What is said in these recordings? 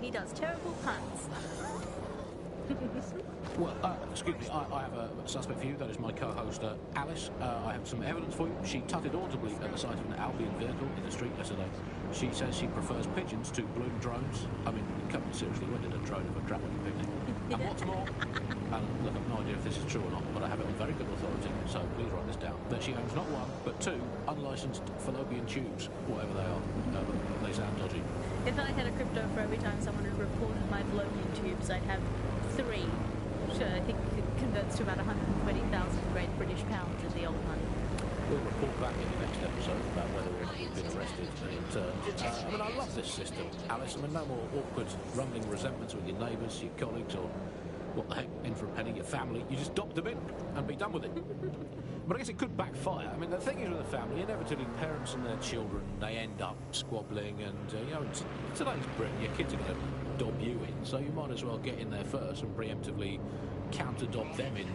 he does terrible puns. Well, excuse me, I have a suspect for you. That is my co-host, Alice. I have some evidence for you. She tutted audibly at the sight of an Albion vehicle in the street yesterday. She says she prefers pigeons to balloon drones. I mean, come on, seriously, when did a drone ever travel your picnic? And what's more, and look, I've no idea if this is true or not, but I have it on very good authority, so please write this down, that she owns not one, but two unlicensed fallopian tubes, whatever they are. They sound dodgy. If I had a crypto for every time someone had reported my fallopian tubes, I'd have 3. Which I think it converts to about 120,000 Great British pounds in the old money. We'll report back in the next episode about whether we've been arrested and interned. I mean, I love this system, Alice. I mean, no more awkward, rumbling resentments with your neighbours, your colleagues, or what the heck, in for a penny, your family. You just adopt them in and be done with it. But I guess it could backfire. I mean, the thing is with a family, inevitably parents and their children, they end up squabbling, and, you know, in today's Britain, your kids are going to dob you in, so you might as well get in there first and preemptively counter-dob them in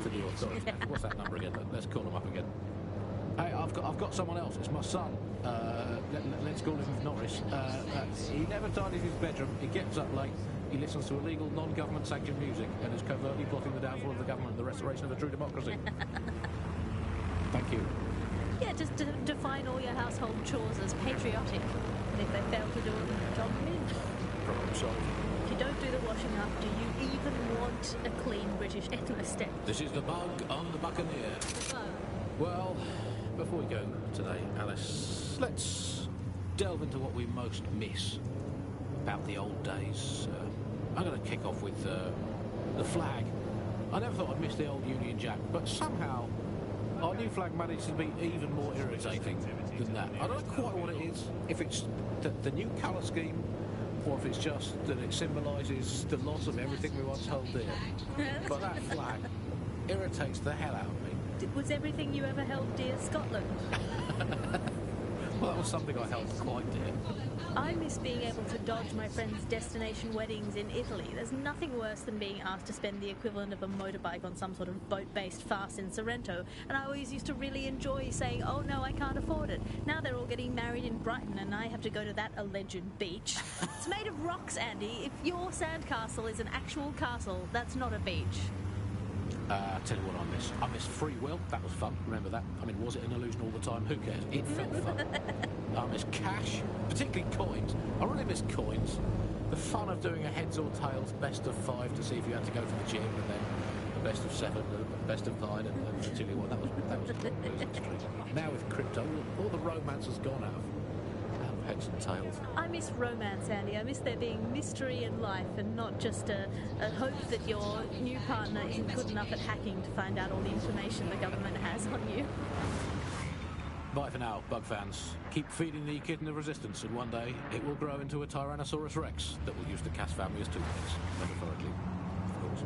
to the authorities. What's that number again? Let's call them up again. Hey, I've got someone else. It's my son. Let's call him Norris. He never tidies his bedroom. He gets up late. He listens to illegal, non-government sanctioned music and is covertly plotting the downfall of the government and the restoration of a true democracy. Thank you. Yeah, just define all your household chores as patriotic. And if they fail to do them, job them in. Problem solved. If you don't do the washing up, do you even want a clean British estate? This is the bug on the Buccaneer. Well, before we go today, Alice, let's delve into what we most miss about the old days. I'm going to kick off with the flag. I never thought I'd miss the old Union Jack, but somehow our new flag managed to be even more irritating than that. I don't know quite what it is, if it's the new colour scheme, or if it's just that it symbolises the loss of everything we once held dear. But that flag irritates the hell out of me. Was everything you ever held dear Scotland? Well, that was something I held quite dear. I miss being able to dodge my friends' destination weddings in Italy. There's nothing worse than being asked to spend the equivalent of a motorbike on some sort of boat-based farce in Sorrento, and I always used to really enjoy saying, oh no, I can't afford it. Now they're all getting married in Brighton and I have to go to that alleged beach. It's made of rocks, Andy. If your sandcastle is an actual castle, that's not a beach. I'll tell you what I miss. I miss free will. That was fun. Remember that? I mean, was it an illusion all the time? Who cares? It felt fun. I miss cash, particularly coins. I really miss coins. The fun of doing a heads or tails best of 5 to see if you had to go to the gym, and then the best of 7, the best of 9, and until you won. That was a good losing streak. Now with crypto, all the romance has gone out of heads and tails. I miss romance, Andy. I miss there being mystery in life and not just a hope that your new partner isn't good enough at hacking to find out all the information the government has on you. Bye for now, bug fans. Keep feeding the kitten of resistance, and one day it will grow into a Tyrannosaurus Rex that will use the Cass family as toothpicks, metaphorically, of course.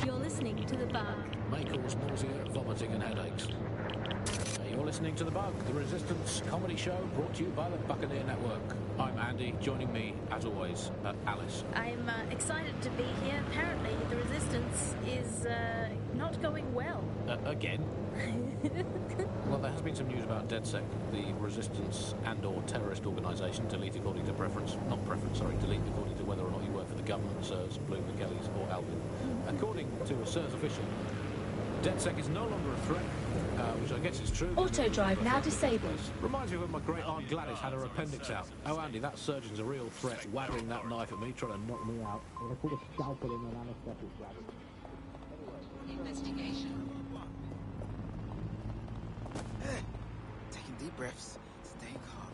You're listening to The Bug. May cause nausea, vomiting and headaches. You're listening to The Bug, the Resistance comedy show brought to you by the Buccaneer Network. I'm Andy, joining me, as always, Alice. I'm excited to be here. Apparently, the Resistance is not going well. Again? Well, there has been some news about DedSec, the resistance and or terrorist organisation, delete according to preference. Not preference, sorry, delete according to whether or not you work for the government, SIRS, Bloom, the Kellys or Albion. According to a SIRS official, DedSec is no longer a threat, which I guess is true. Auto drive now disabled. Reminds me of when my great aunt Gladys had her appendix out. Oh, Andy, that surgeon's a real threat, wagging that knife at me, trying to knock me out. I put a scalpel in an anaesthetic rabbit. Investigation. Taking deep breaths, staying calm.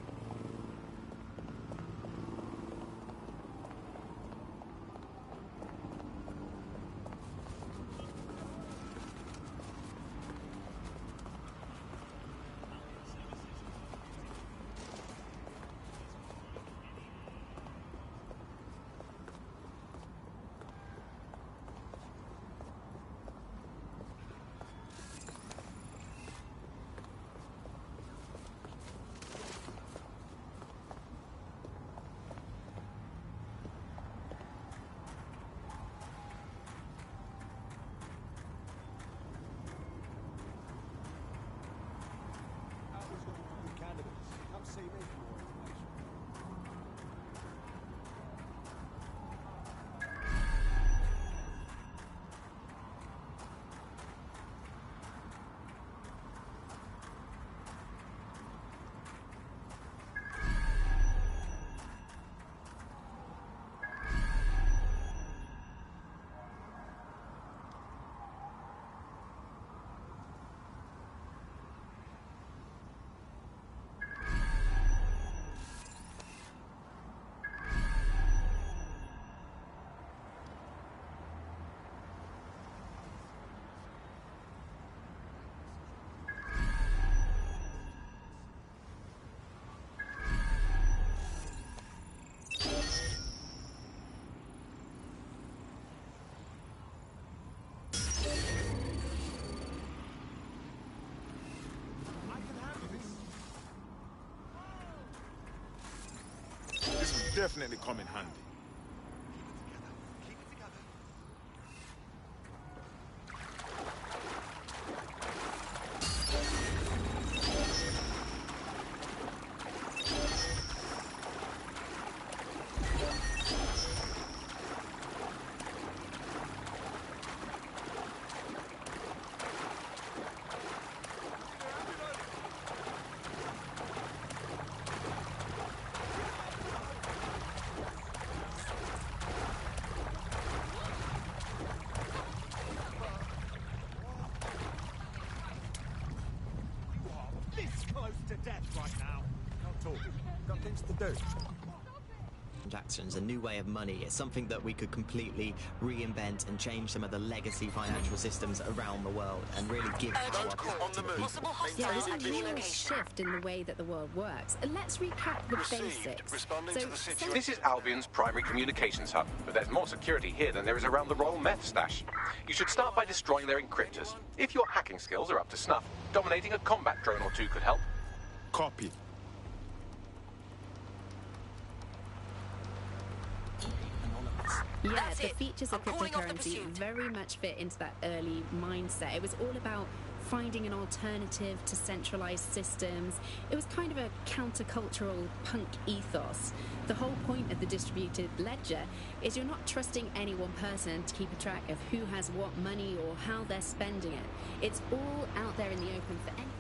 definitely come in handy. Transactions, a new way of money. It's something that we could completely reinvent and change some of the legacy financial systems around the world and really give power to the people. Yeah, there's a real shift in the way that the world works. Let's recap the basics. This is Albion's primary communications hub, but there's more security here than there is around the Royal Meth Stash. You should start by destroying their encryptors. If your hacking skills are up to snuff, dominating a combat drone or two could help. Copy. Yeah, the features of cryptocurrency very much fit into that early mindset. It was all about finding an alternative to centralized systems. It was kind of a countercultural punk ethos. The whole point of the distributed ledger is you're not trusting any one person to keep a track of who has what money or how they're spending it. It's all out there in the open for anyone.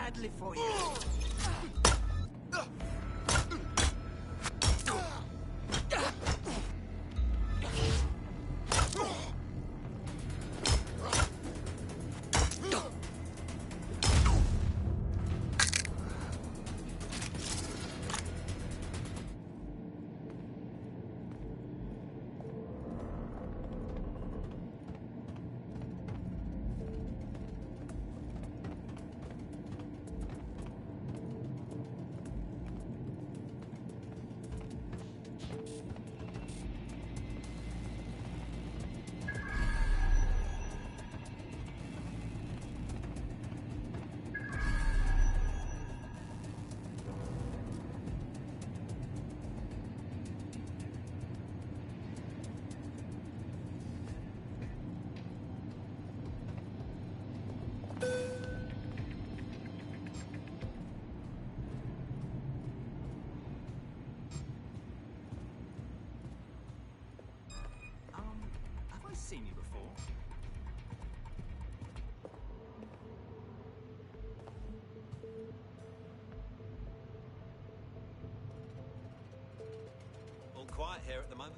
badly for you. Have I seen you before? All quiet here at the moment.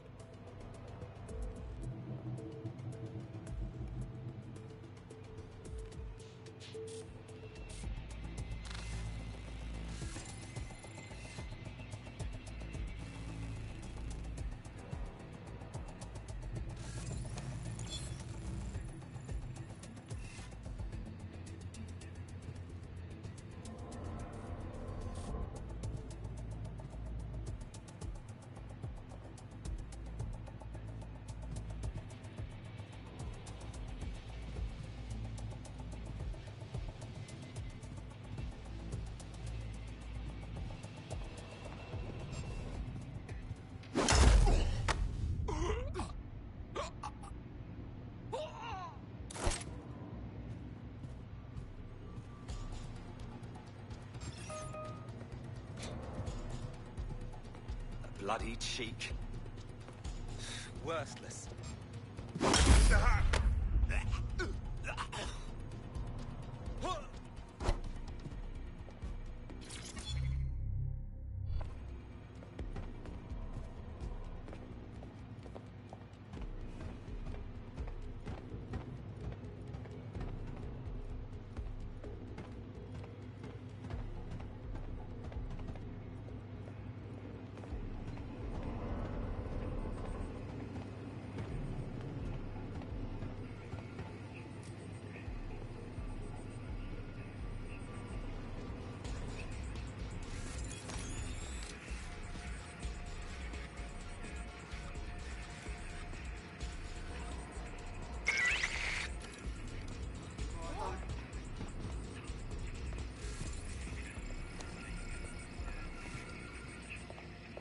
Bloody cheek. Worthless.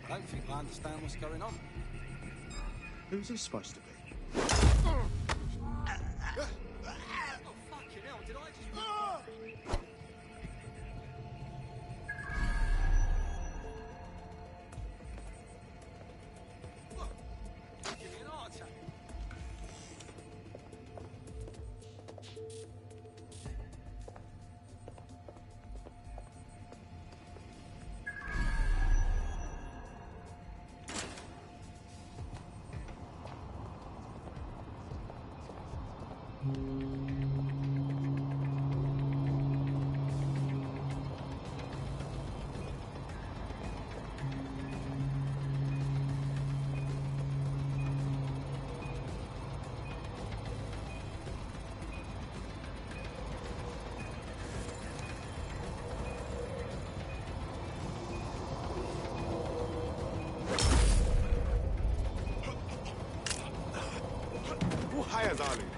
I don't think I understand what's going on. Who's he supposed to be? Oh, fucking hell, did I just... Give me an heart attack. Hiya, darling.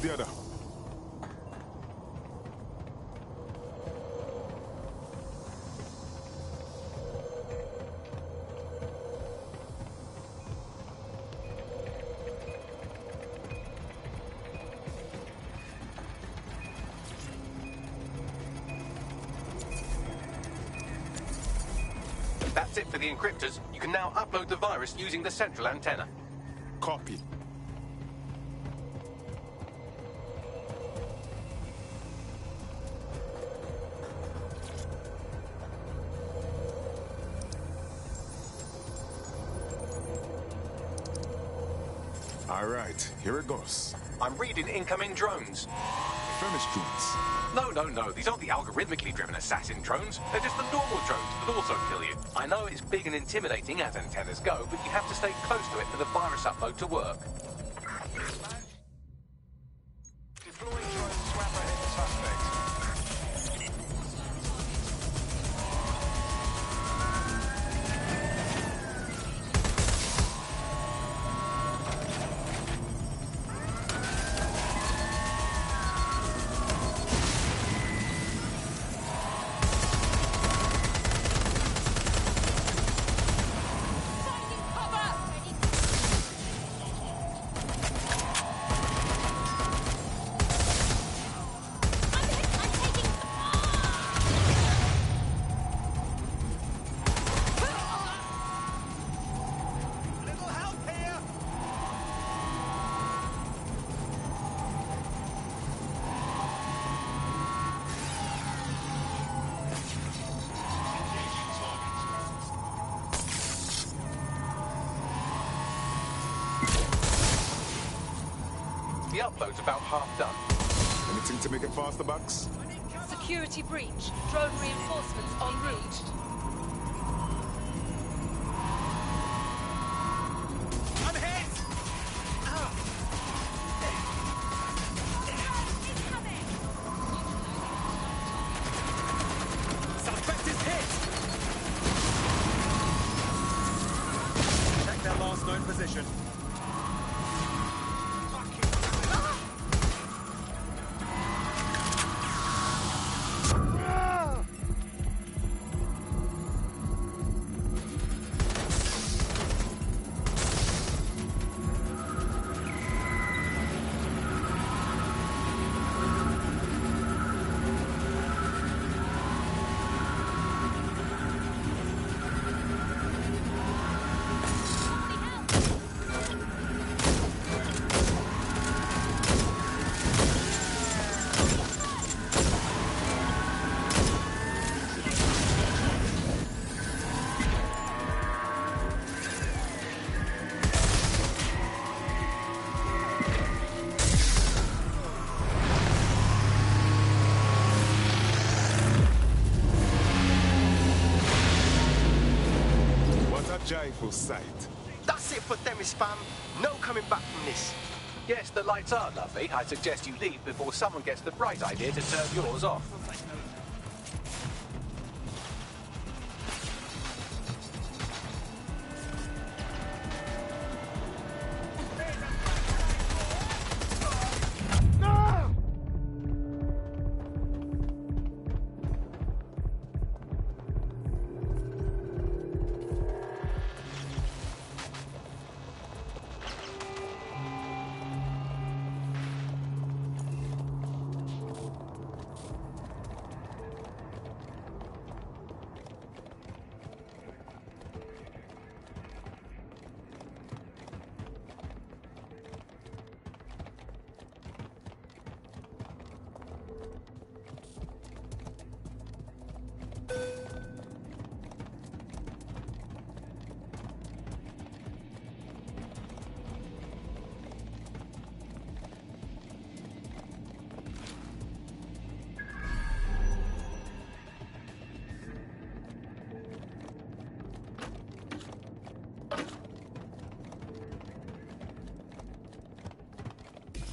Where's the other? That's it for the encryptors. You can now upload the virus using the central antenna. Copy. All right, here it goes. I'm reading incoming drones. Furnace drones. No. These aren't the algorithmically driven assassin drones. They're just the normal drones that also kill you. I know it's big and intimidating as antennas go, but you have to stay close to it for the virus upload to work. Deploying drone swapper hit suspect. The upload's about half done. Anything to make it faster, Bugs? Security breach. Drone reinforcements en route. I'm hit! Suspect is hit! Check their last known position. Joyful sight. That's it for Themis, fam. No coming back from this. Yes, the lights are lovely. I suggest you leave before someone gets the bright idea to turn yours off.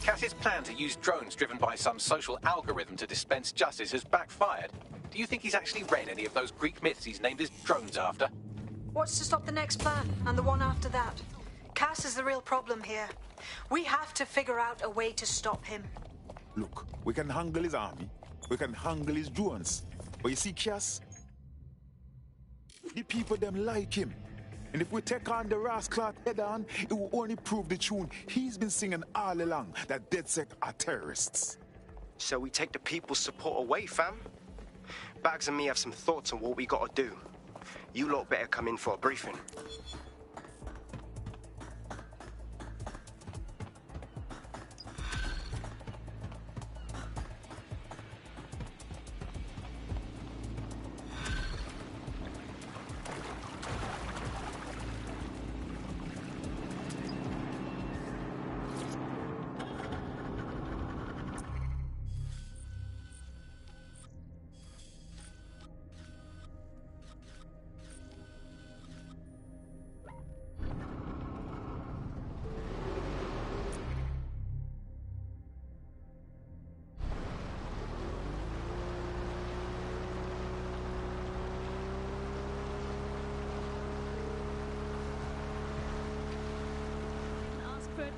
Cass's plan to use drones driven by some social algorithm to dispense justice has backfired. Do you think he's actually read any of those Greek myths he's named his drones after? What's to stop the next plan, and the one after that? Cass is the real problem here. We have to figure out a way to stop him. Look, we can handle his army. We can handle his drones. But you see, Cass? The people them like him. And if we take on the rascal head on, it will only prove the tune he's been singing all along, that DedSec are terrorists. So we take the people's support away, fam? Bags and me have some thoughts on what we gotta do. You lot better come in for a briefing.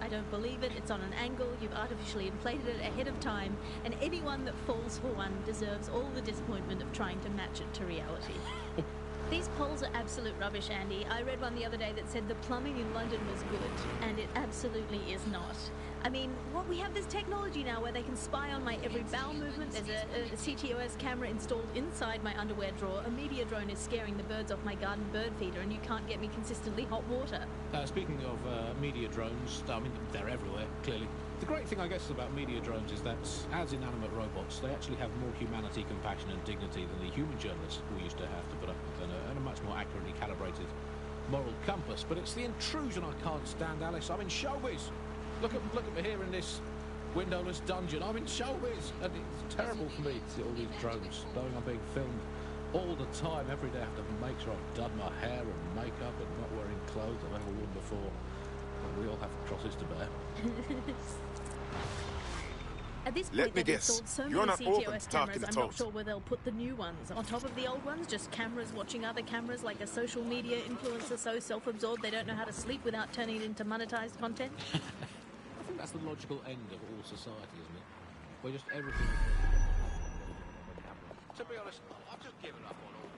I don't believe it. It's on an angle. You've artificially inflated it ahead of time, and anyone that falls for one deserves all the disappointment of trying to match it to reality. These polls are absolute rubbish, Andy. I read one the other day that said the plumbing in London was good, and it absolutely is not. I mean, we have this technology now where they can spy on my every bowel movement. There's a CTOS camera installed inside my underwear drawer. A media drone is scaring the birds off my garden bird feeder, and you can't get me consistently hot water. Speaking of media drones, I mean, they're everywhere, clearly. The great thing, I guess, about media drones is that, as inanimate robots, they actually have more humanity, compassion and dignity than the human journalists we used to have to put up with, and a much more accurately calibrated moral compass. But it's the intrusion I can't stand, Alice. I'm in showbiz. Look at me here in this windowless dungeon. I'm in showbiz, and it's terrible for me to see all these drones knowing I'm being filmed all the time. Every day I have to make sure I've done my hair and makeup and not wearing clothes I've ever worn before. And we all have crosses to bear. At this point, they've installed so many CTOS cameras, I'm not sure where they'll put the new ones. On top of the old ones, just cameras watching other cameras, like a social media influencer so self-absorbed they don't know how to sleep without turning it into monetized content. I think that's the logical end of all society, isn't it? Where just everything... To be honest, I've just given up on all.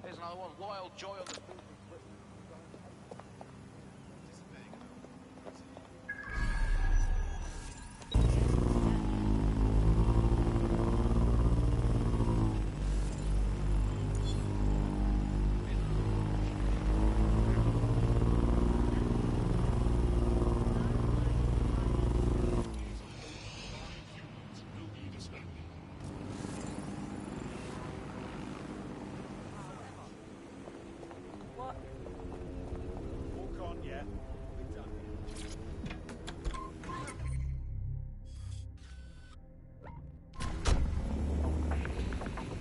Here's another one, Wild Joy on the...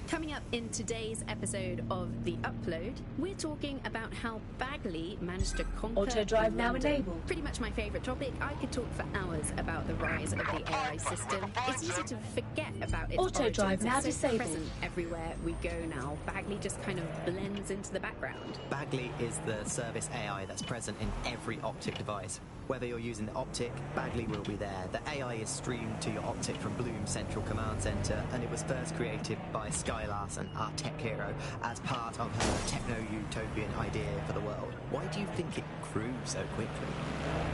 Coming up in today's episode of The Upload, we're talking about how Bagley managed to conquer Auto drive now London. enabled. Pretty much my favourite topic. I could talk for hours about the rise of the AI system. It's easy to forget about its Auto origins. drive now It's so disabled. present everywhere we go now. Bagley just kind of blends into the background. Bagley is the service AI that's present in every Optic device. Whether you're using the Optic, Bagley will be there. The AI is streamed to your Optic from Bloom's Central Command Center, and it was first created by Sky Larson, our tech hero, as part of her techno-utopian idea for the world. Why do you think it grew so quickly?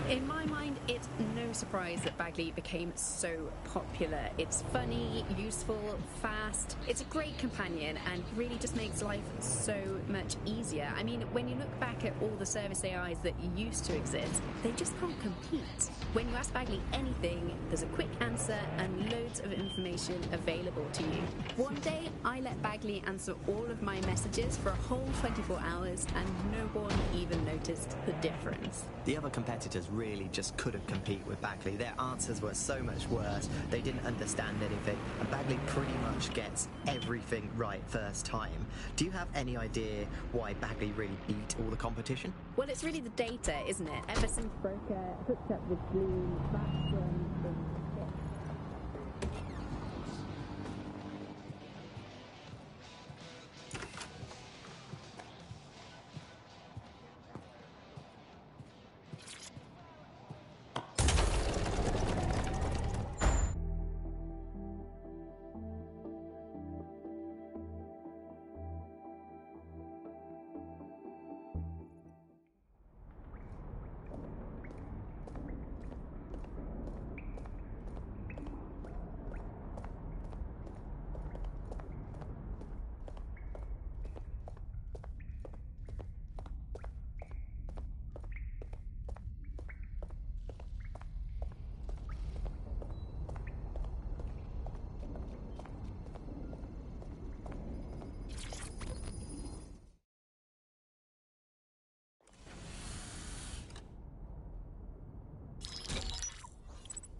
In my mind, it's no surprise that Bagley became so popular. It's funny, useful, fast. It's a great companion and really just makes life so much easier. I mean, when you look back at all the service AIs that used to exist, they just can't compete. When you ask Bagley anything, there's a quick answer and loads of information available to you. One day, I let Bagley answer all of my messages for a whole 24 hours, and no one even noticed the difference. The other competitors really just couldn't compete with Bagley. Their answers were so much worse. They didn't understand anything, and Bagley pretty much gets everything right first time. Do you have any idea why Bagley really beat all the competition? Well, it's really the data, isn't it? Ever since Broker hooked up with Bloom, that's when things hit.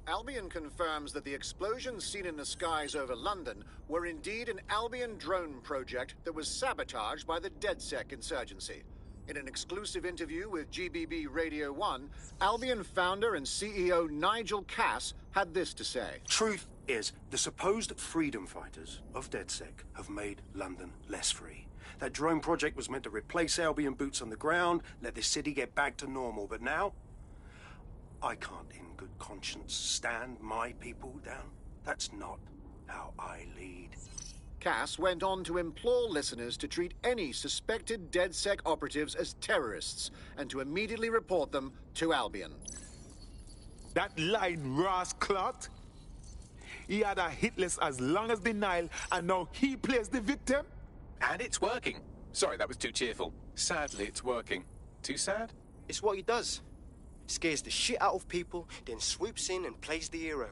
Albion confirms that the explosions seen in the skies over London were indeed an Albion drone project that was sabotaged by the DedSec insurgency. In an exclusive interview with GBB Radio 1, Albion founder and CEO Nigel Cass had this to say. Truth is, the supposed freedom fighters of DedSec have made London less free. That drone project was meant to replace Albion boots on the ground, let the city get back to normal, but now I can't in good conscience stand my people down. That's not how I lead. Cass went on to implore listeners to treat any suspected DedSec operatives as terrorists and to immediately report them to Albion. That lying rascalot? He had a hit list as long as the Nile, and now he plays the victim? And it's working. Sorry, that was too cheerful. Sadly, it's working. Too sad? It's what he does. Scares the shit out of people, then swoops in and plays the hero.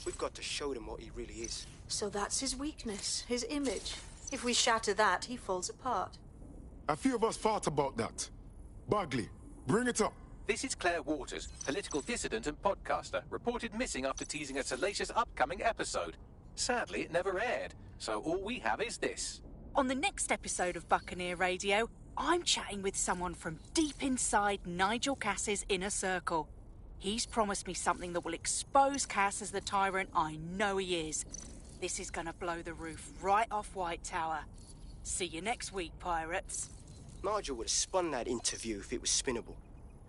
We've got to show them what he really is. So that's his weakness, his image. If we shatter that, he falls apart. A few of us thought about that. Bagley, bring it up. This is Claire Waters, political dissident and podcaster, reported missing after teasing a salacious upcoming episode. Sadly, it never aired, so all we have is this. On the next episode of Buccaneer Radio, I'm chatting with someone from deep inside Nigel Cass's inner circle. He's promised me something that will expose Cass as the tyrant I know he is. This is going to blow the roof right off White Tower. See you next week, pirates. Nigel would have spun that interview if it was spinnable.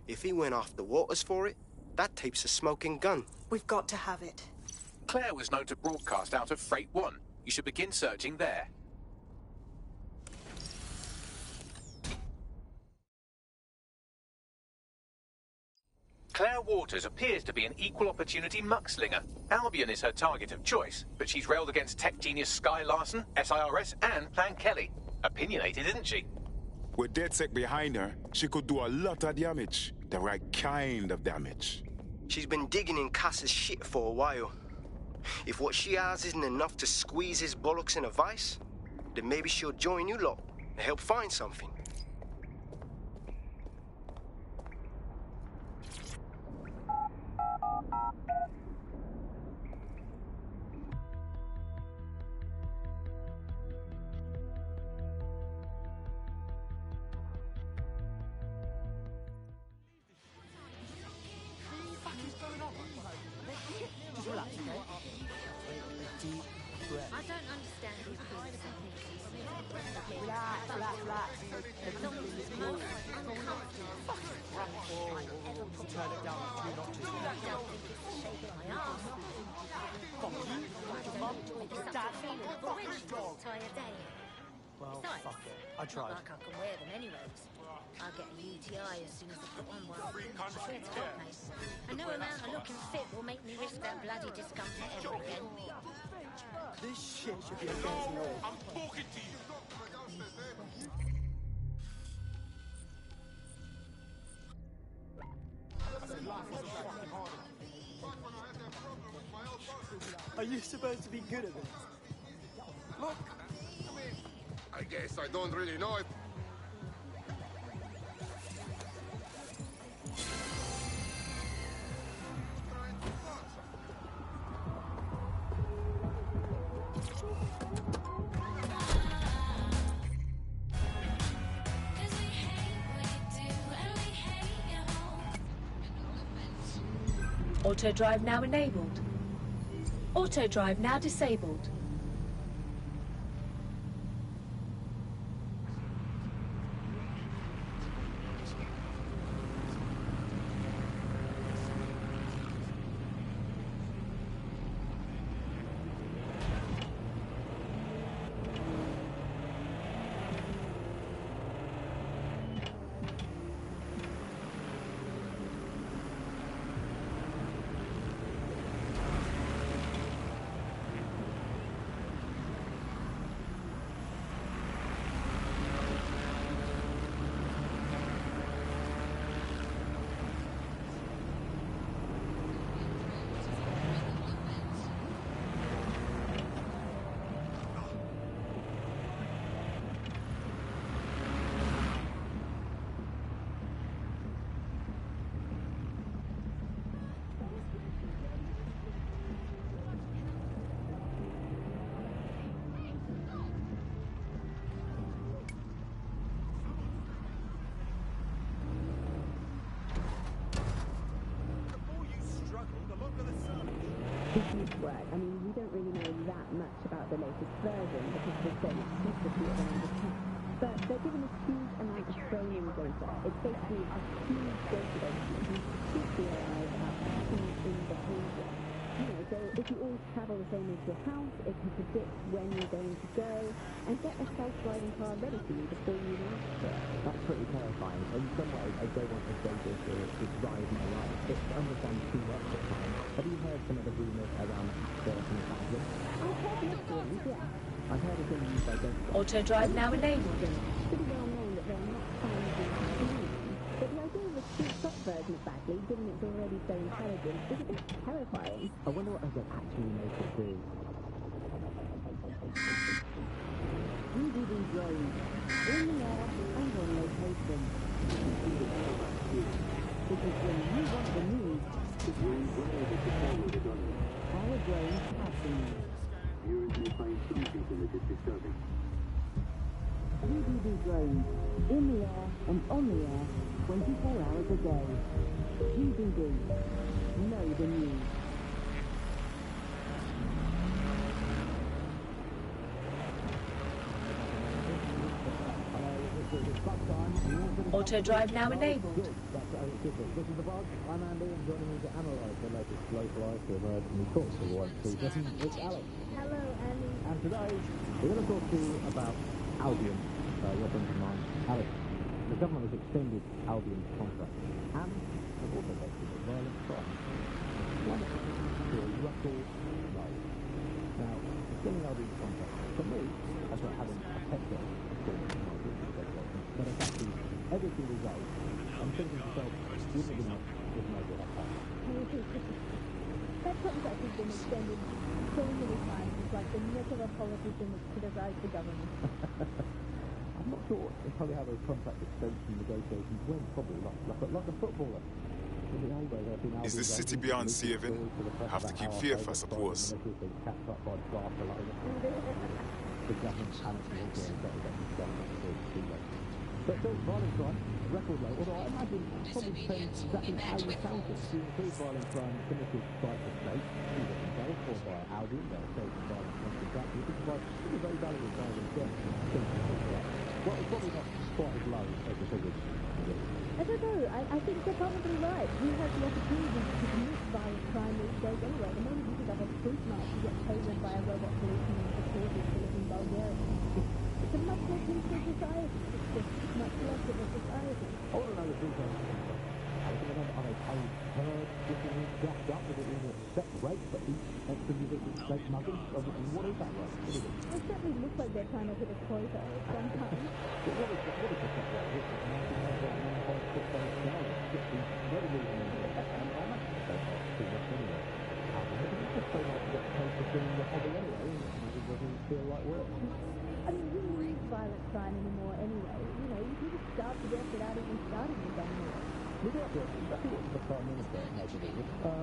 If he went after Waters for it, that tape's a smoking gun. We've got to have it. Claire was known to broadcast out of Freight 1. You should begin searching there. Claire Waters appears to be an equal opportunity muckslinger. Albion is her target of choice, but she's railed against tech genius Sky Larson, SIRS, and Plan Kelly. Opinionated, isn't she? With DedSec behind her, she could do a lot of damage. The right kind of damage. She's been digging in Cass's shit for a while. If what she has isn't enough to squeeze his bollocks in a vice, then maybe she'll join you lot and help find something. I don't understand these Relax. As long as it's most uncomfortable. Turn it down 2 notches. I don't think it's the shape of my arse. Maybe such a feeling of already this tired day. Well, Besides, fuck it. I tried. Not like I can wear them anyways. I get a UTI as soon as I put on one. I swear to God, mate. And no amount of looking fit will make me risk that bloody discomfort ever again. This shit should be against the law. I'm talking to you. Are you supposed to be good at this? Look, I guess I don't really know if... Auto drive now enabled. Auto drive now disabled. I mean, we don't really know that much about the latest version because there's so much secrecy around the tech. But they're given a huge amount of training data. It's basically a huge database that can teach the AI about patterns in behavior. You know, so if you all travel the same as your house, it can predict when you're going to go and get a self-driving car ready for you before you leave. That's pretty terrifying. In some ways, I don't want the data to drive my life. It understands too much at times. Have you heard some of the rumours around Silicon Valley? I've heard the stories, yeah. I've heard of them used by Denver. Auto drive now enabled. It's pretty well known that they're not trying to do. But the idea of a speed-up version of Bagley, given it's already so intelligent, is a bit terrifying. I wonder what I could actually make it do. UDV drones, in the air and on location. Because when you want the news, our drones have the news. UDV drones, in the air and on the air, 24 hours a day. UDV, know the news. Auto drive now enabled. This is the Bug. I'm Andy, and joining me to analyse the latest localised to emerge from reports of the White Season, it's Alex. Hello, Andy. And today, we're going to talk to you about Albion, weapons of mine. Alex, the government has extended Albion's contract, and has also listed a violent crime. One to a record low. Now, extending Albion's contract, for me, that's not having a pet gun, but it's actually every single day, I'm thinking to myself, wouldn't it be nice if Nigel had passed? That contract has been extended so many times. It's like the nick of a politician that criticised the government. I'm not sure probably how those contract extension negotiations went, probably like a footballer. Is the city beyond saving? Have to keep faith, I suppose. The government panics and also but still, violent crime, record low, although I imagine it probably depends exactly how you count it. To include violent crime committed by the state, either themselves or by Albion, their state violent crime contract, you could provide pretty very valuable violent services. Well, it's probably not quite as low as the figures. I don't know. I think they're probably right. We have the opportunity to commit violent crime these days anyway. The moment you think of a street march, you get taken by a robot policeman in supported to live in Bulgaria. It's a much more peaceful society. It's just much less of a society. I want to know the details. I think are they paid per different jacked up with it in a set rate for each individual state smuggling? What is that like? What is it? It certainly looks like they're trying to hit a quota sometimes. they might get paid for doing the hobby anyway, and it doesn't feel like work. I mean, who needs violent crime anymore anyway? You know, you can just starve to death without even starting the damn war. Maybe that's exactly what the Prime Minister knows to do.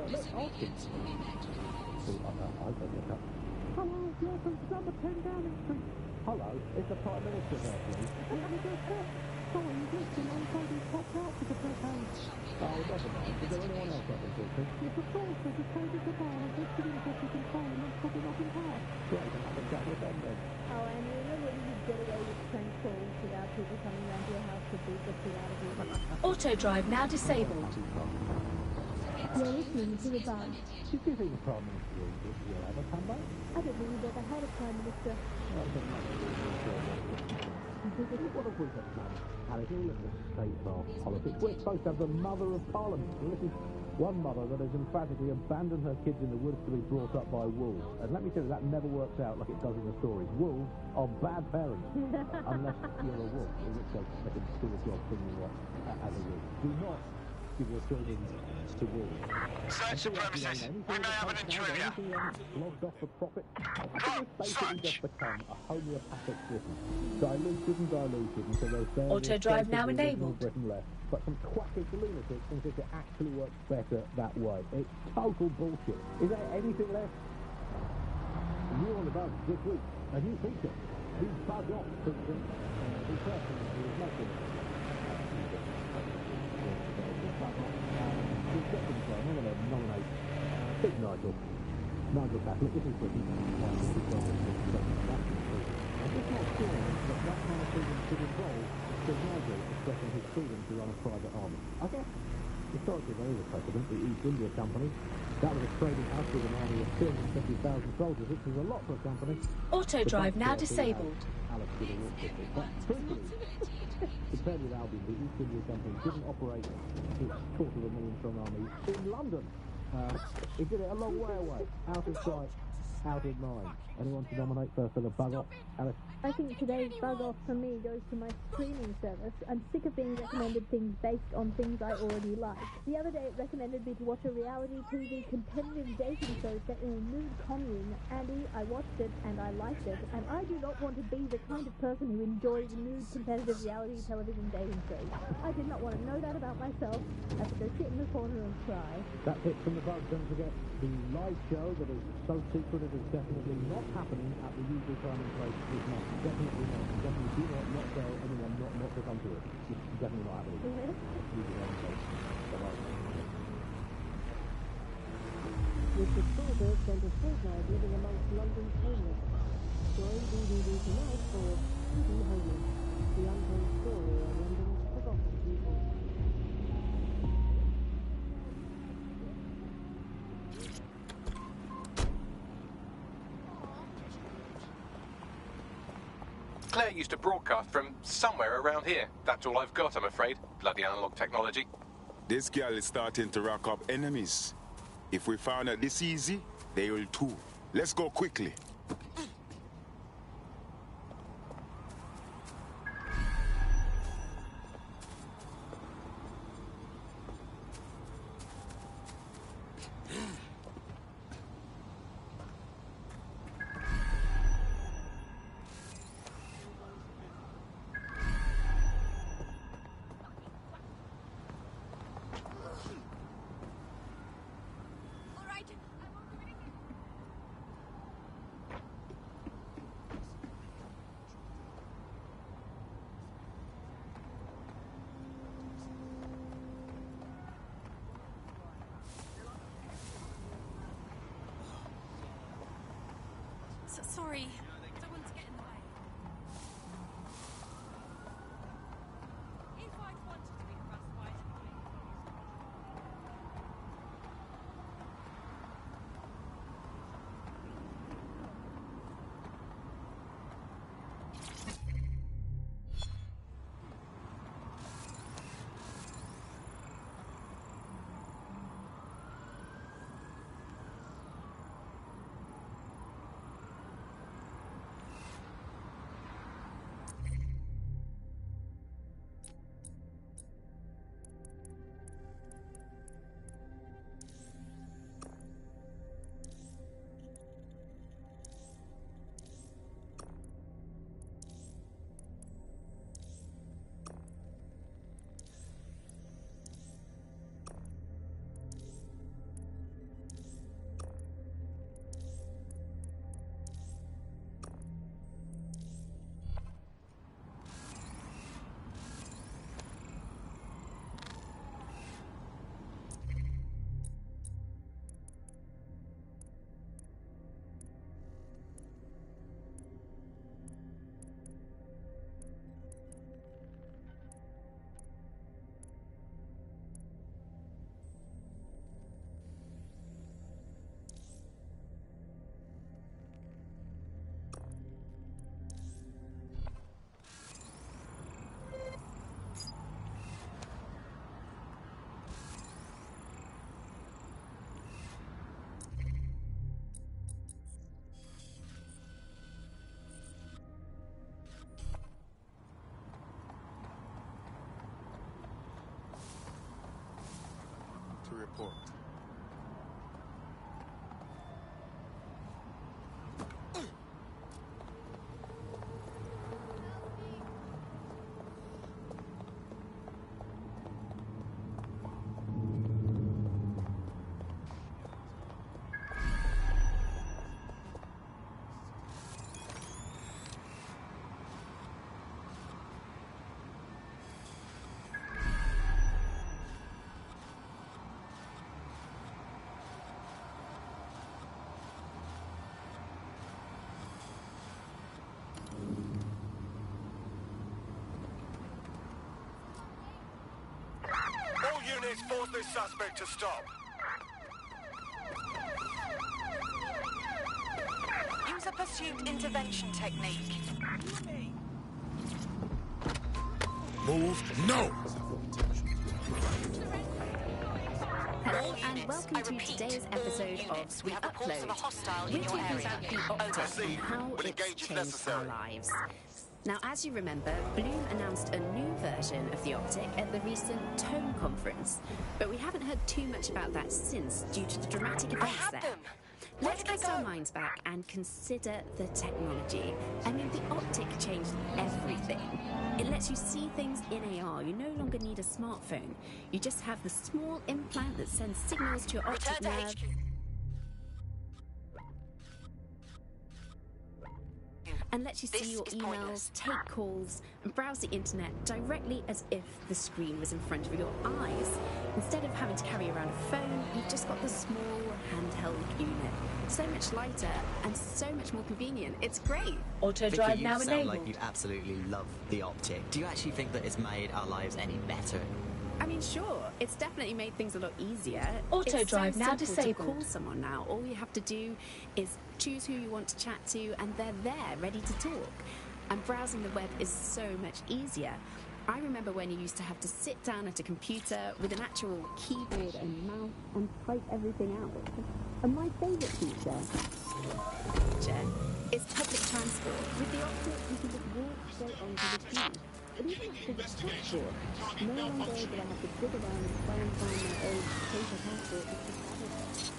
Let's ask him. See, I hope they get up. Hello, you're from number 10 Downing Street. Hello, it's the Prime Minister there, please. Sorry, you just something popped out with the press hands. Oh, it doesn't matter. Is there anyone else I can talk to? Yes, of course. There's a Tony Cabal and just getting what you can call and putting up in power. Great, then I can chat with them then. Oh, and you know when you get away with prank calls without people coming round to your house to beat the shit out of you? Auto drive now disabled. You're listening to the buzz. Do you think the Prime Minister will ever come back? I don't think we've ever had a Prime Minister. What have we got done? Alice, all of the state of our politics. We're supposed to have the Mother of Parliament. Well, this is one mother that has emphatically abandoned her kids in the woods to be brought up by wolves. And let me tell you, that never works out like it does in the stories. Wolves are bad parents, unless you're a wolf, in which case they can do a job for you as a wolf. Do not give your children to wolves. Search the premises. We may have an intruder. Logged off for profit. I think it's basically just become a homeopathic system. Diluted and diluted until there's barely Auto drive now enabled. Britain left. But some quackish lunatics think it actually works better that way. It's total bullshit. Is there anything left? New on the buzz this week. A new feature. The Buzz Off feature. The person who is making it. I'm going to nominate Big Nigel. Nigel Catholic. This is Britain. I'm just not sure that kind of freedom should involve Big Nigel expressing his freedom to run a private army. I guess historically there is a precedent. The East India Company. That was a trading house with an army of 250,000 soldiers, which is a lot for a company. Auto drive now disabled. Alice did a walk with it. But truthfully, compared with Albion, the East India Company didn't operate its quarter-of-a-million-strong army in London. It did it a long way away, out of sight, out of mind. Anyone to nominate for the Buzz Off? Alice? I think today's Buzz Off for me goes to my streaming service. I'm sick of being recommended things based on things I already like. The other day it recommended me to watch a reality TV competitive dating show set in a nude commune. Andy, I watched it and I liked it, and I do not want to be the kind of person who enjoys nude competitive reality television dating shows. I did not want to know that about myself. I have to go sit in the corner and cry. That's it from the Buzz. Don't forget the live show that is so secret it is definitely not happening at the usual time and place this month. Definitely not. Definitely do not tell anyone not to come to it. It's definitely not happening. Usual time and place. Richard Colbert spent a fortnight living amongst London's homeless. Join DVD tonight for Hidden Homeless, the untold story of London's forgotten people. Claire used to broadcast from somewhere around here. That's all I've got, I'm afraid. Bloody analog technology. This girl is starting to rack up enemies. If we found out this easy, they will too. Let's go quickly. Sorry, don't want to get in the way. If I'd wanted to be harassed by airport. All units force this suspect to stop. Use a pursuit intervention technique. Move, no! Hello and welcome to today's episode of Sweet Upload. We're talking about the Optic and how it's changed our lives. Now, as you remember, Bloom announced a new version of the Optic at the recent Tone conference, but we haven't heard too much about that since due to the dramatic events there. Let's cast our minds back and consider the technology. I mean, the Optic changed everything. It lets you see things in AR. You no longer need a smartphone. You just have the small implant that sends signals to your optic nerve. And lets you see your emails, take calls, and browse the internet directly as if the screen was in front of your eyes. Instead of having to carry around a phone, you've just got the small handheld unit. So much lighter and so much more convenient. It's great. Auto drive now enabled. You sound like you absolutely love the Optic. Do you actually think that it's made our lives any better? I mean, sure, it's definitely made things a lot easier. Auto drive now disabled. disabled. To call someone now, all you have to do is choose who you want to chat to, and they're there, ready to talk. And browsing the web is so much easier. I remember when you used to have to sit down at a computer with an actual keyboard and mouse and type everything out. And my favourite feature is public transport. With the Optic, you can just walk straight onto the tube. But even after the passport, no longer do I have to dig around and try and find my old paper passport just to travel there.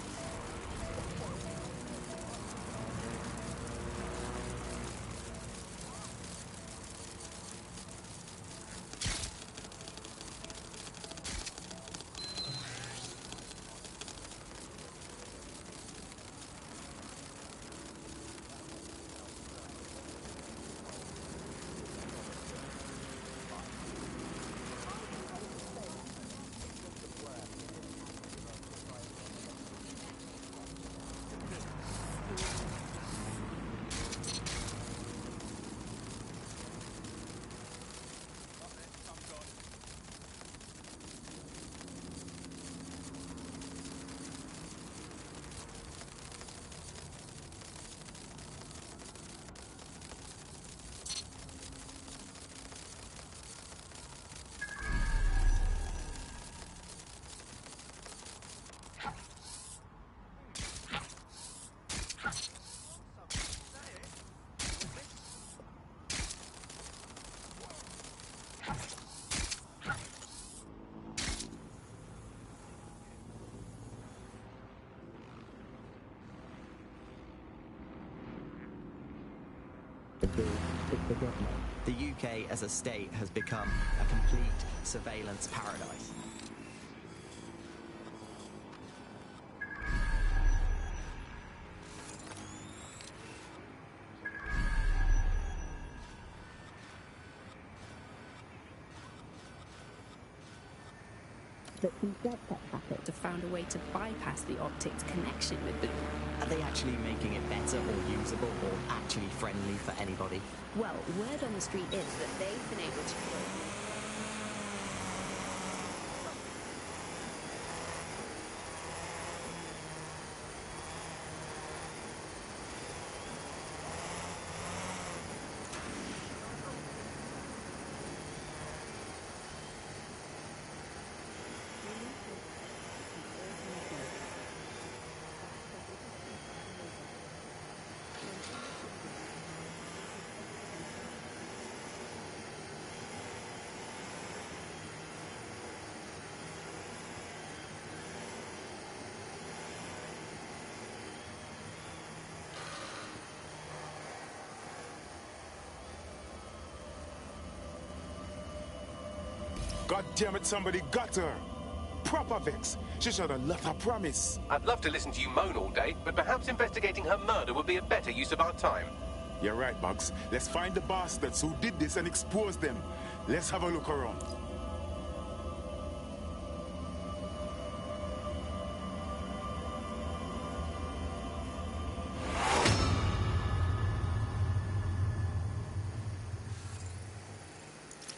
The UK as a state has become a complete surveillance paradise. But some DedSec hackers have found a way to bypass the Optic's connection with Bloom. Are they actually making it better or usable or actually friendly for anybody? Well, word on the street is that they've been able to create God damn it, somebody got her. Proper vex. She should have let her promise. I'd love to listen to you moan all day, but perhaps investigating her murder would be a better use of our time. You're right, Bugs. Let's find the bastards who did this and expose them. Let's have a look around.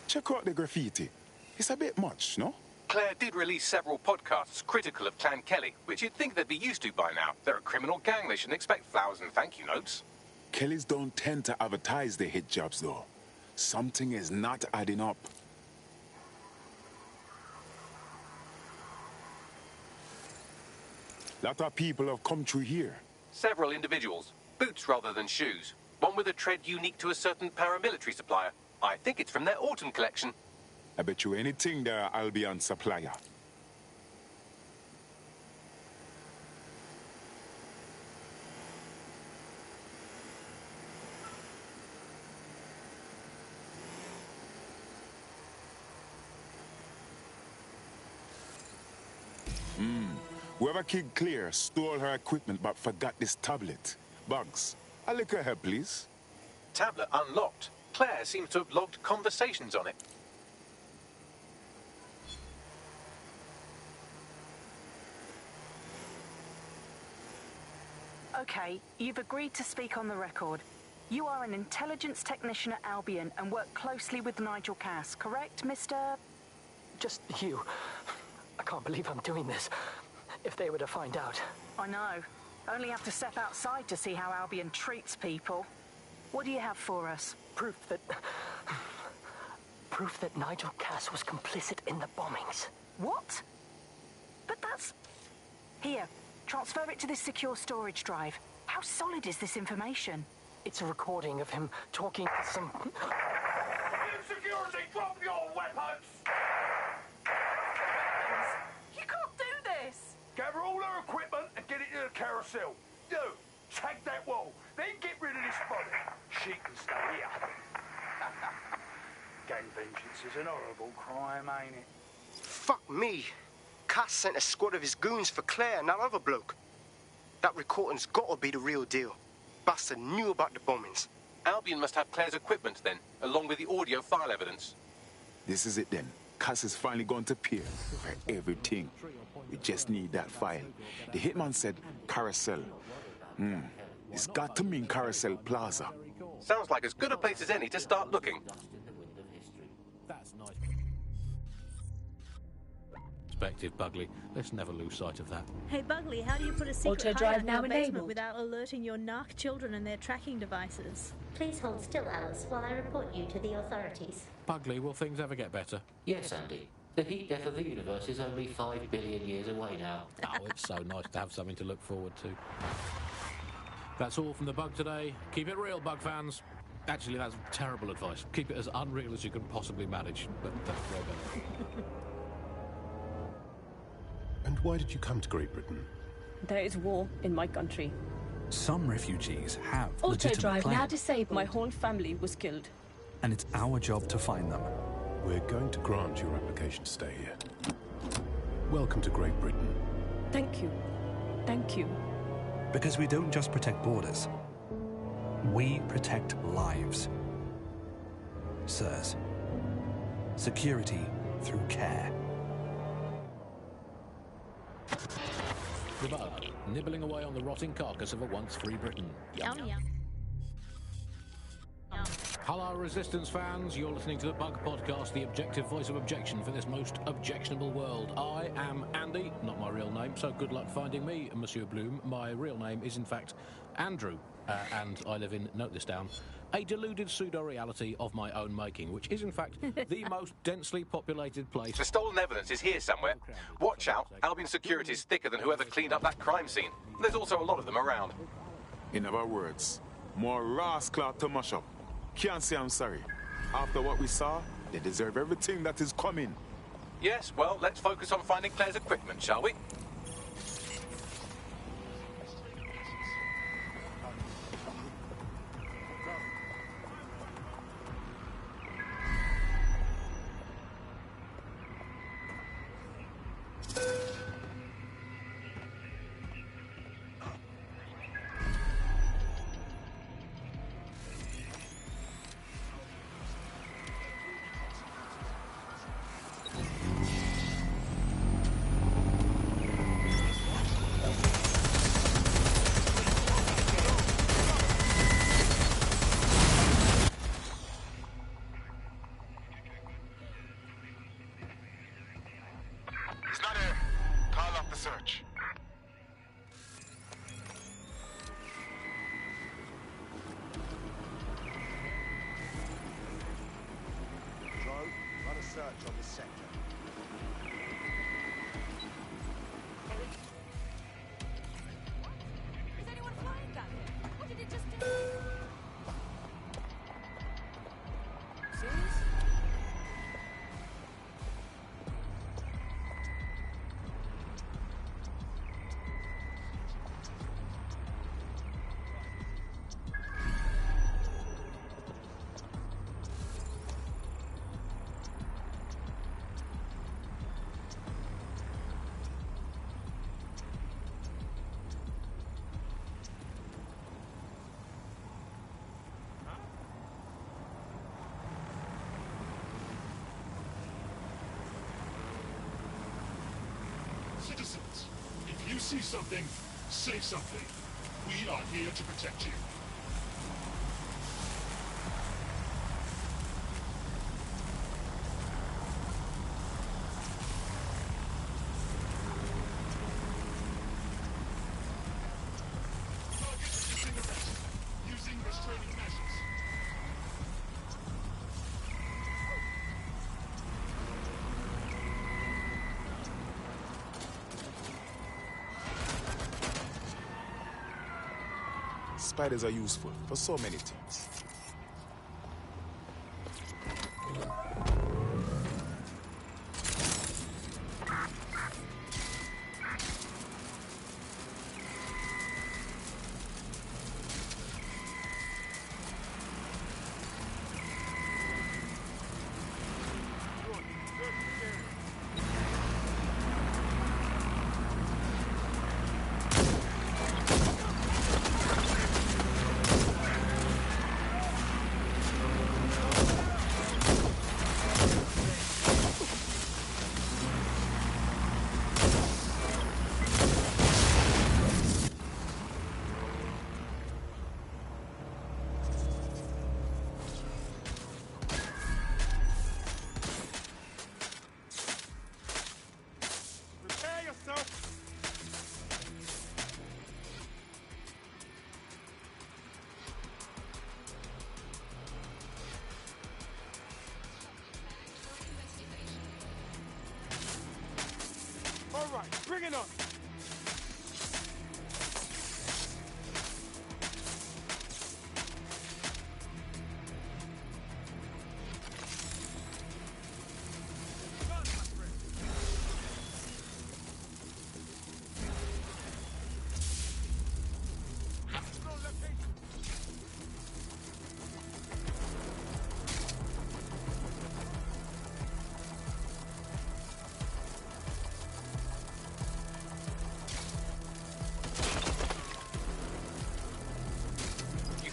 Check out the graffiti. It's a bit much, no? Claire did release several podcasts critical of Clan Kelly, which you'd think they'd be used to by now. They're a criminal gang. They shouldn't expect flowers and thank you notes. Kellys don't tend to advertise their hit jobs, though. Something is not adding up. Lot of people have come through here. Several individuals. Boots rather than shoes. One with a tread unique to a certain paramilitary supplier. I think it's from their autumn collection. I bet you anything they're Albion supplier. Whoever killed Claire stole her equipment but forgot this tablet. Bugs, a little help, please. Tablet unlocked. Claire seems to have logged conversations on it. Okay, you've agreed to speak on the record. You are an intelligence technician at Albion and work closely with Nigel Cass, correct, Mr...? Just you. I can't believe I'm doing this. If they were to find out. I know. Only have to step outside to see how Albion treats people. What do you have for us? Proof that Nigel Cass was complicit in the bombings. What? But that's... Here, transfer it to this secure storage drive. How solid is this information? It's a recording of him talking to some... Security, drop your weapons! You can't do this! Gather all her equipment and get it to the carousel. You, tag that wall, then get rid of this body. She can stay here. Gang vengeance is an horrible crime, ain't it? Fuck me. Cass sent a squad of his goons for Claire and that other bloke. That recording's gotta be the real deal. Bastard knew about the bombings. Albion must have Claire's equipment then, along with the audio file evidence. This is it then. Cass is finally going to appear for everything. We just need that file. The hitman said Carousel. It's got to mean Carousel Plaza. Sounds like as good a place as any to start looking. That's nice. Perspective, Bugley. Let's never lose sight of that. Hey, Bugley, how do you put a secret Auto hideout drive in now your basement enabled. without alerting your narc children and their tracking devices? Please hold still, Alice, while I report you to the authorities. Bugley, will things ever get better? Yes, Andy. The heat death of the universe is only 5 billion years away now. Oh, it's so nice to have something to look forward to. That's all from the Bug today. Keep it real, Bug fans. Actually, that's terrible advice. Keep it as unreal as you can possibly manage, but that's way better. And why did you come to Great Britain? There is war in my country. Some refugees have Auto legitimate drive claims, now disabled. My whole family was killed. and it's our job to find them. We're going to grant your application to stay here. Welcome to Great Britain. Thank you. Thank you. Because we don't just protect borders. We protect lives. Sirs. Security through care. The Bug, nibbling away on the rotting carcass of a once free Britain. Yum, yum. Hello, Resistance fans. You're listening to the Bug Podcast, the objective voice of objection for this most objectionable world. I am Andy, not my real name, so good luck finding me, Monsieur Bloom. My real name is, in fact, Andrew, and I live in, note this down, a deluded pseudo-reality of my own making, which is, in fact, the most densely populated place. The stolen evidence is here somewhere. Watch out, Albion security is thicker than whoever cleaned up that crime scene. There's also a lot of them around. In other words, more rascal to mash up. Can't say I'm sorry. After what we saw, they deserve everything that is coming. Yes, well, let's focus on finding Claire's equipment, shall we? search on the sector. Is anyone flying down here? What did it just do? Serious? Citizens, if you see something, say something. We are here to protect you. Target is being arrested, using restraining measures. Spiders are useful for so many things. All right, bring it on.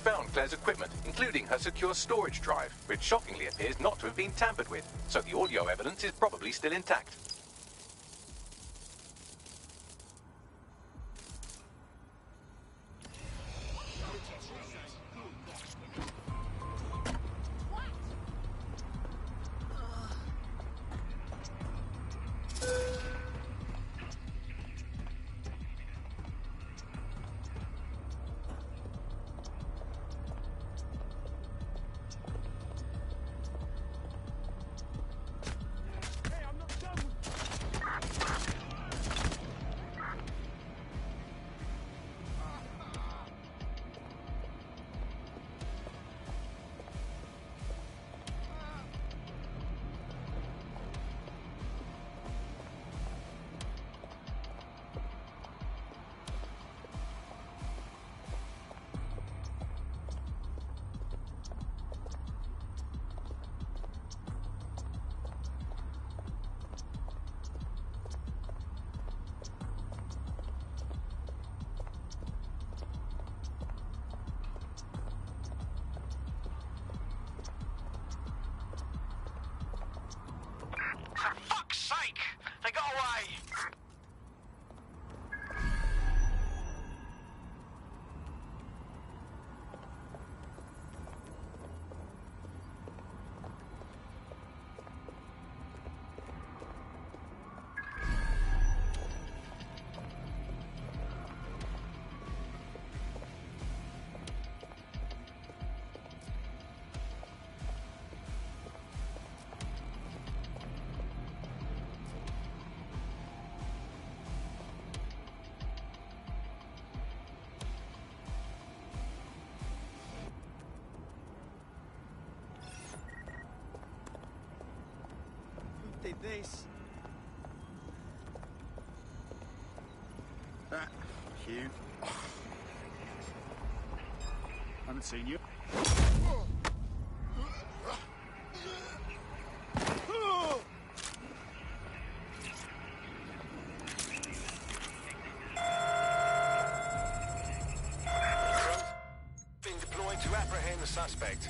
Found Claire's equipment, including her secure storage drive, which shockingly appears not to have been tampered with, so the audio evidence is probably still intact. did this. Hugh. Haven't seen you. Been deployed to apprehend the suspect.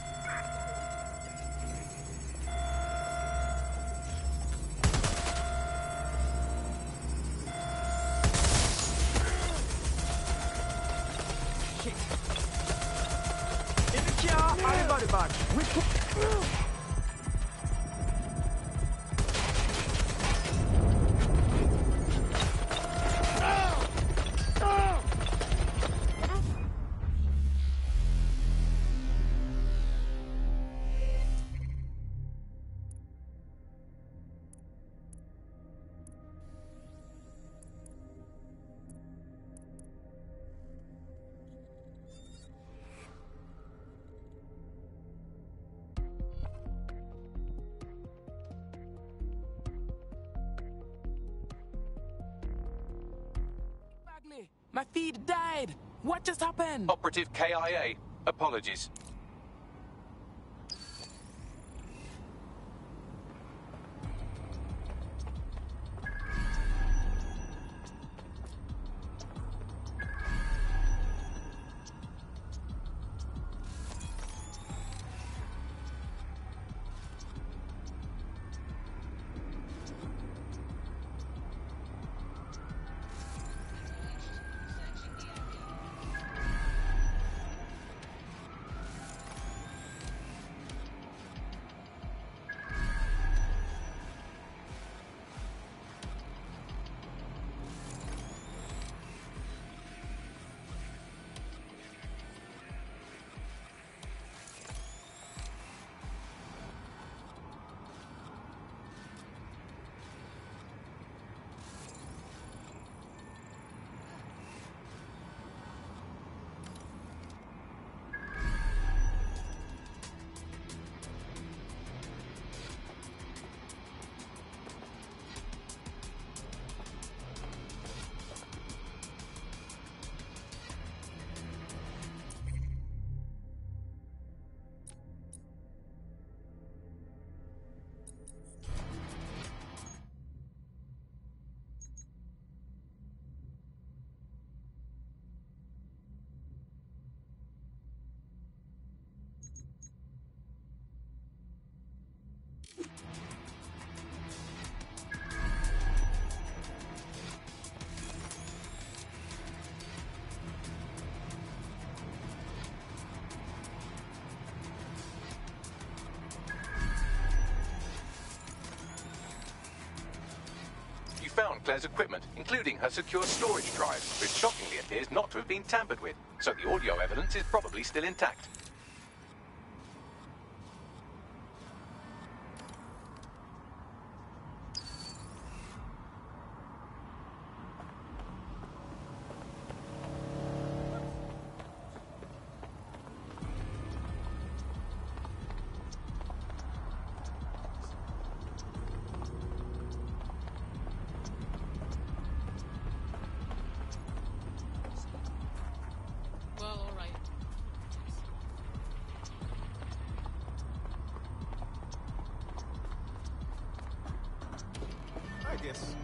My feed died! What just happened? Operative KIA. Apologies. Found Claire's equipment, including her secure storage drive, which shockingly appears not to have been tampered with, so the audio evidence is probably still intact. Yes.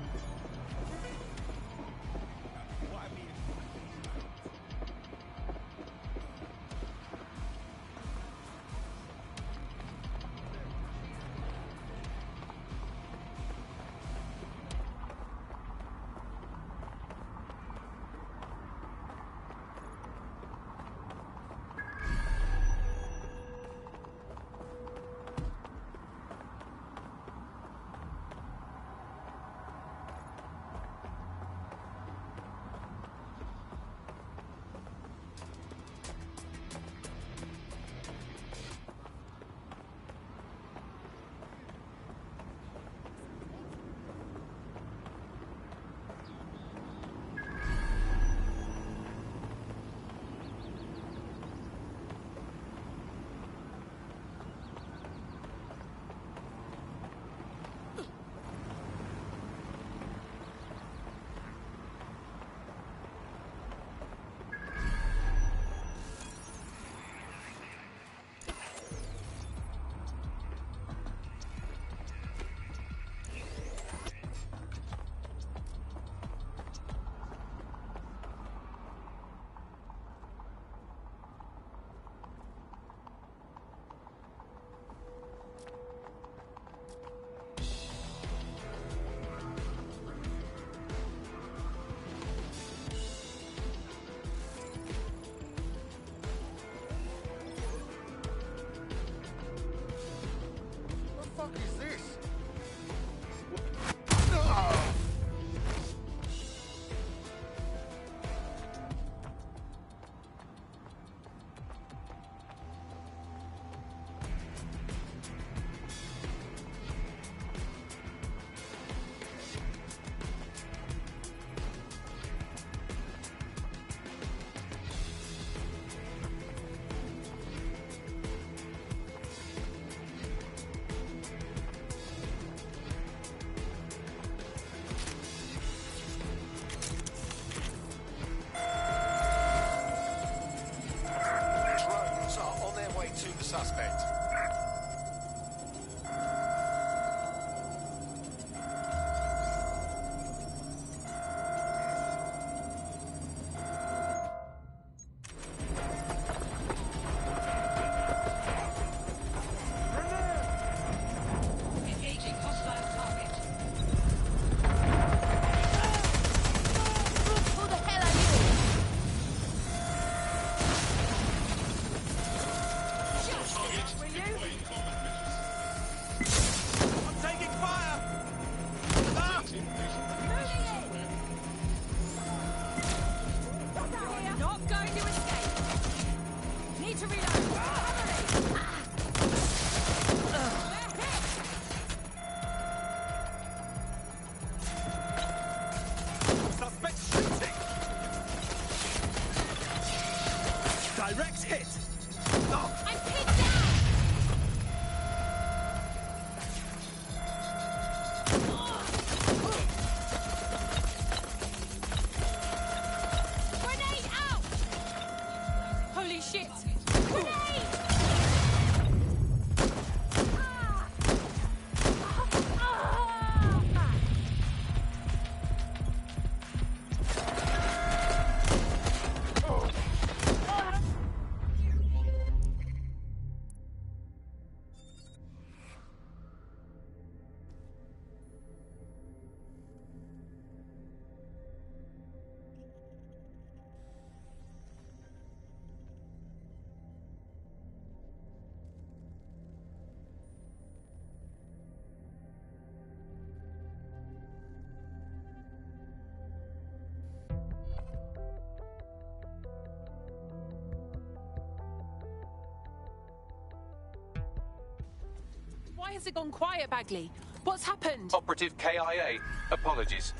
Why has it gone quiet, Bagley? What's happened? Operative KIA. Apologies.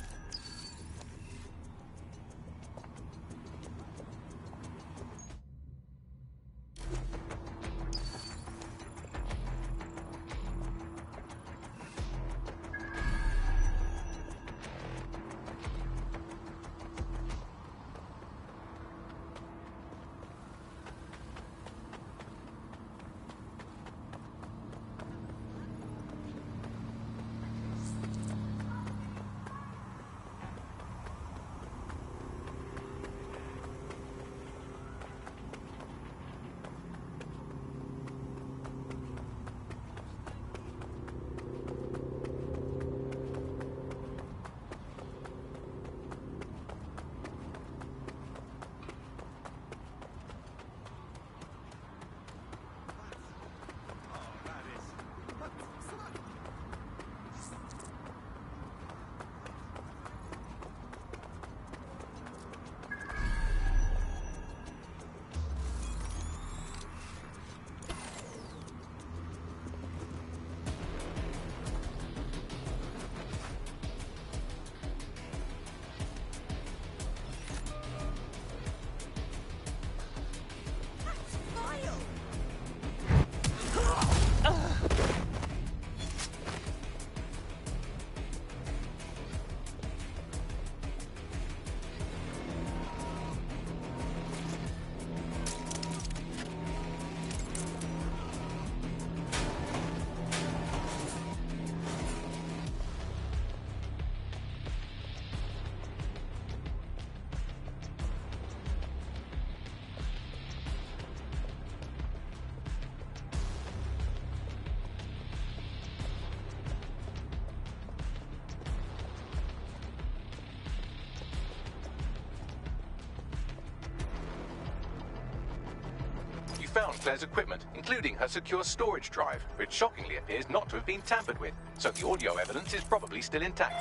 Found Claire's equipment, including her secure storage drive, which shockingly appears not to have been tampered with, so the audio evidence is probably still intact.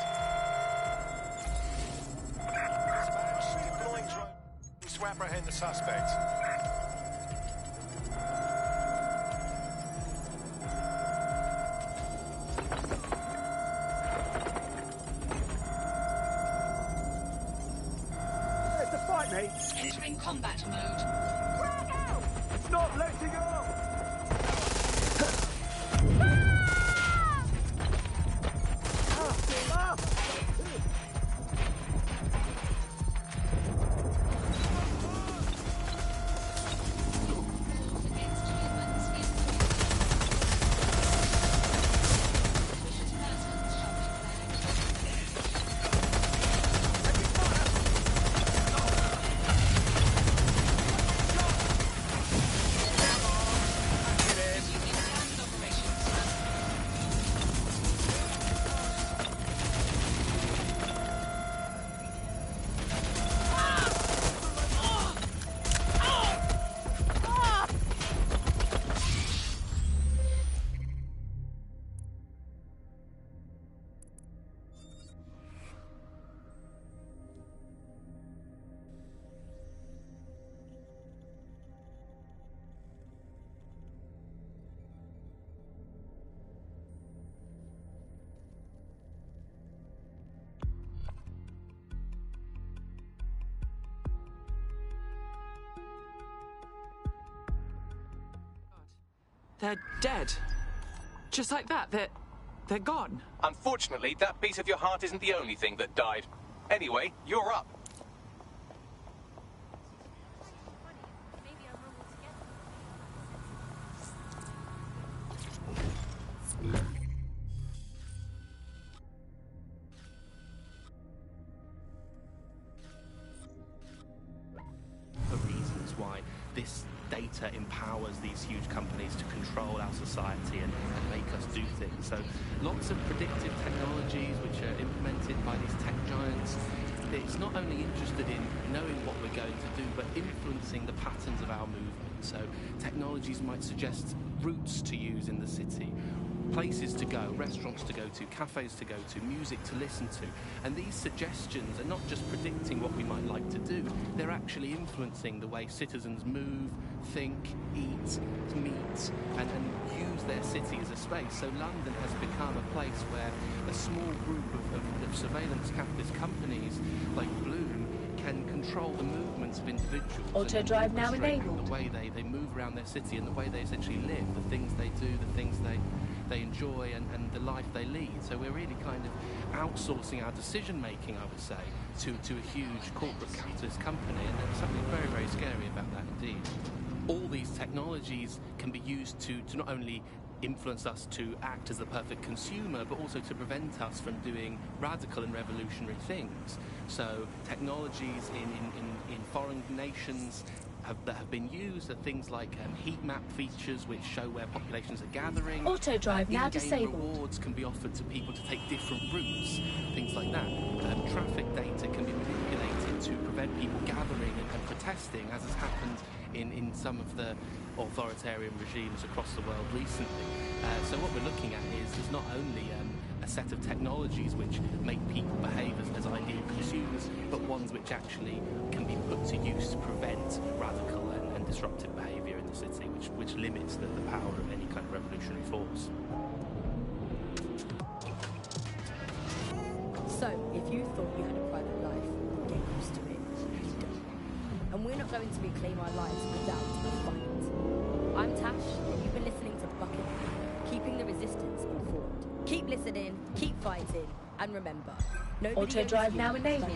To apprehend the suspect. There's the fight, mate. Entering combat mode. Not letting up! They're dead. Just like that, they're gone. Unfortunately, that piece of your heart isn't the only thing that died. Anyway, you're up. The reasons why this data empowers these huge companies to control our society and make us do things. So lots of predictive technologies which are implemented by these tech giants. It's not only interested in knowing what we're going to do, but influencing the patterns of our movement. So technologies might suggest routes to use in the city, places to go, restaurants to go to, cafes to go to, music to listen to. And these suggestions are not just predicting what we might like to do, they're actually influencing the way citizens move, think, eat, meet, and use their city as a space. So London has become a place where a small group of surveillance capitalist companies like Bloom can control the movements of individuals. Auto drive now enabled. The way they move around their city and the way they essentially live, the things they do, the things they enjoy and the life they lead. So we're really kind of outsourcing our decision making, I would say, to a huge corporate capitalist company, and there's something very, very scary about that indeed. All these technologies can be used to not only influence us to act as the perfect consumer, but also to prevent us from doing radical and revolutionary things. So technologies in foreign nations that have been used are things like heat map features which show where populations are gathering. Auto drive now in-game disabled. Rewards can be offered to people to take different routes, things like that. Traffic data can be manipulated to prevent people gathering and protesting, as has happened in some of the authoritarian regimes across the world recently. So what we're looking at is not only a set of technologies which make people behave as ideal consumers, but ones which actually can be put to use to prevent radical and disruptive behaviour in the city, which limits the power of any kind of revolutionary force. So, if you thought you had a private life, get used to it. You don't. And we're not going to reclaim our lives without a fight. I'm Tash, and you've been listening to Bucket, keeping the resistance informed. Keep listening, keep fighting, and remember, nobody Auto drive now enabled.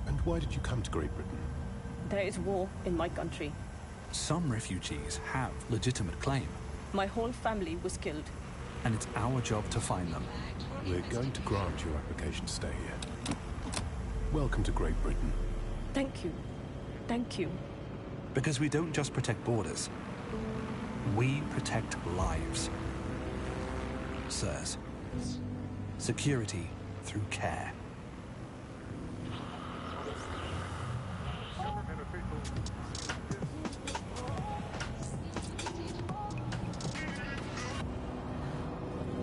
And why did you come to Great Britain? There is war in my country. Some refugees have legitimate claim. My whole family was killed. And it's our job to find them. We're going to grant your application to stay here. Welcome to Great Britain. Thank you. Thank you. Because we don't just protect borders. We protect lives. Sirs. Security through care.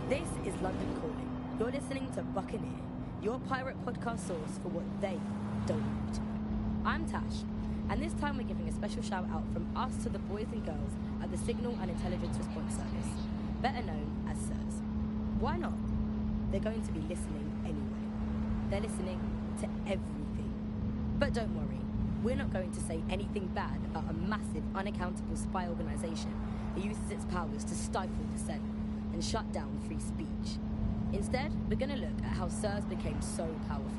This is London Calling. You're listening to Buccaneer, your pirate podcast source for what they don't want. I'm Tash, and this time we're giving a special shout out from us to the boys and girls at the Signal and Intelligence Response Service, better known as SIRS. Why not? They're going to be listening anyway. They're listening to everything. But don't worry, we're not going to say anything bad about a massive, unaccountable spy organisation that uses its powers to stifle dissent and shut down free speech. Instead, we're going to look at how SIRS became so powerful.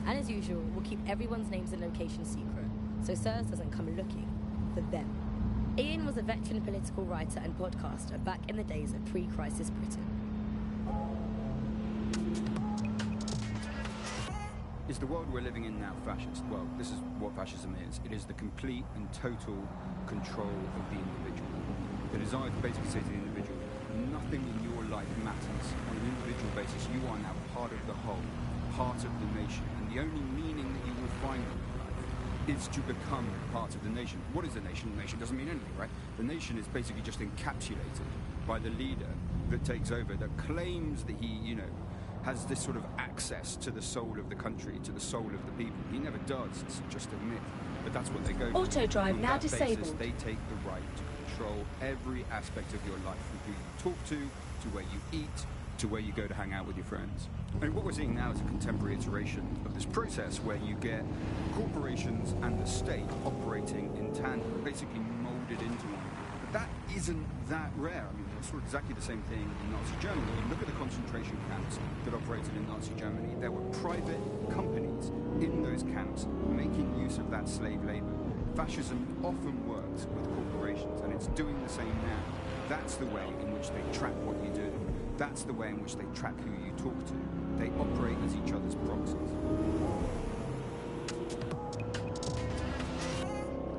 And as usual, we'll keep everyone's names and locations secret, so SIRS doesn't come looking for them. Ian was a veteran political writer and podcaster back in the days of pre-crisis Britain. Is the world we're living in now fascist? Well, this is what fascism is. It is the complete and total control of the individual. The desire to basically say to the individual, nothing in your life matters. On an individual basis, you are now part of the whole, part of the nation. And the only meaning that you will find in your life is to become part of the nation. What is a nation? The nation doesn't mean anything, right? The nation is basically just encapsulated by the leader that takes over, that claims that he, has this sort of access to the soul of the country, to the soul of the people. He never does, it's just a myth. But that's what they go for. Auto drive now basis, disabled. they take the right to control every aspect of your life, from who you talk to where you eat, to where you go to hang out with your friends. And what we're seeing now is a contemporary iteration of this process where you get corporations and the state operating in tandem, basically molded into one. But that isn't that rare. I mean, it's exactly the same thing in Nazi Germany. You look at the concentration camps that operated in Nazi Germany. There were private companies in those camps making use of that slave labor. Fascism often works with corporations, and it's doing the same now. That's the way in which they track what you do. That's the way in which they track who you talk to. They operate as each other's proxies.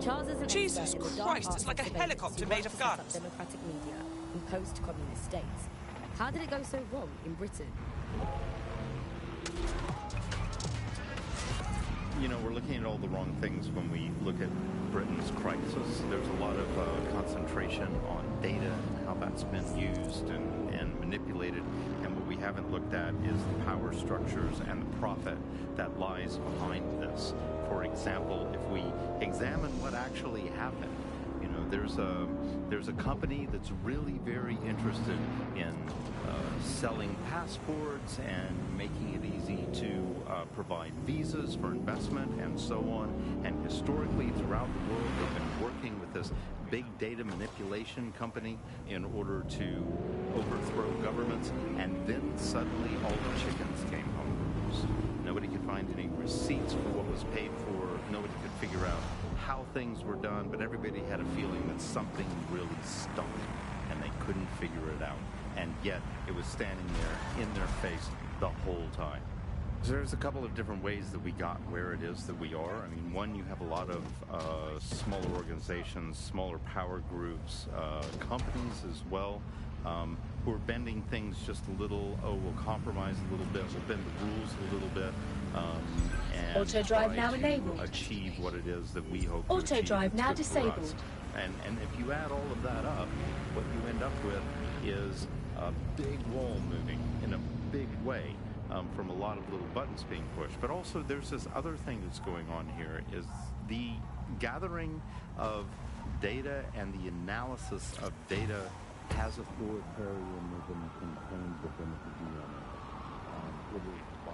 Charles is an Jesus Christ, it's like a helicopter made of guns. Democratic media in post-communist states. How did it go so wrong in Britain? We're looking at all the wrong things when we look at Britain's crisis. There's a lot of concentration on data and how that's been used and manipulated. And what we haven't looked at is the power structures and the profit that lies behind this. For example, if we examine what actually happened, you know, there's a company that's really very interested in selling passports and making it easy to provide visas for investment and so on. And historically, throughout the world, they've been working with this big data manipulation company in order to overthrow governments. And then suddenly all the chickens came home to roost. Nobody could find any receipts for what was paid for. Nobody could figure out how things were done, but everybody had a feeling that something really stunk, and they couldn't figure it out. And yet, it was standing there in their face the whole time. So there's a couple of different ways that we got where it is that we are. I mean, one, you have a lot of smaller organizations, smaller power groups, companies as well, who are bending things just a little. Oh, we'll compromise a little bit, we'll bend the rules a little bit, and Auto drive now enabled. Achieve what it is that we hope Auto to achieve. drive now That's good for us. disabled. And if you add all of that up, what you end up with is a big wall moving in a big way, from a lot of little buttons being pushed. But also there's this other thing that's going on here, is the gathering of data and the analysis of data has authoritarianism contained within the DNA. It is by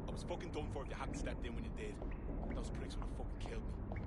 I was fucking done for if you hadn't stepped in when you did. Those pricks would have fucking killed me.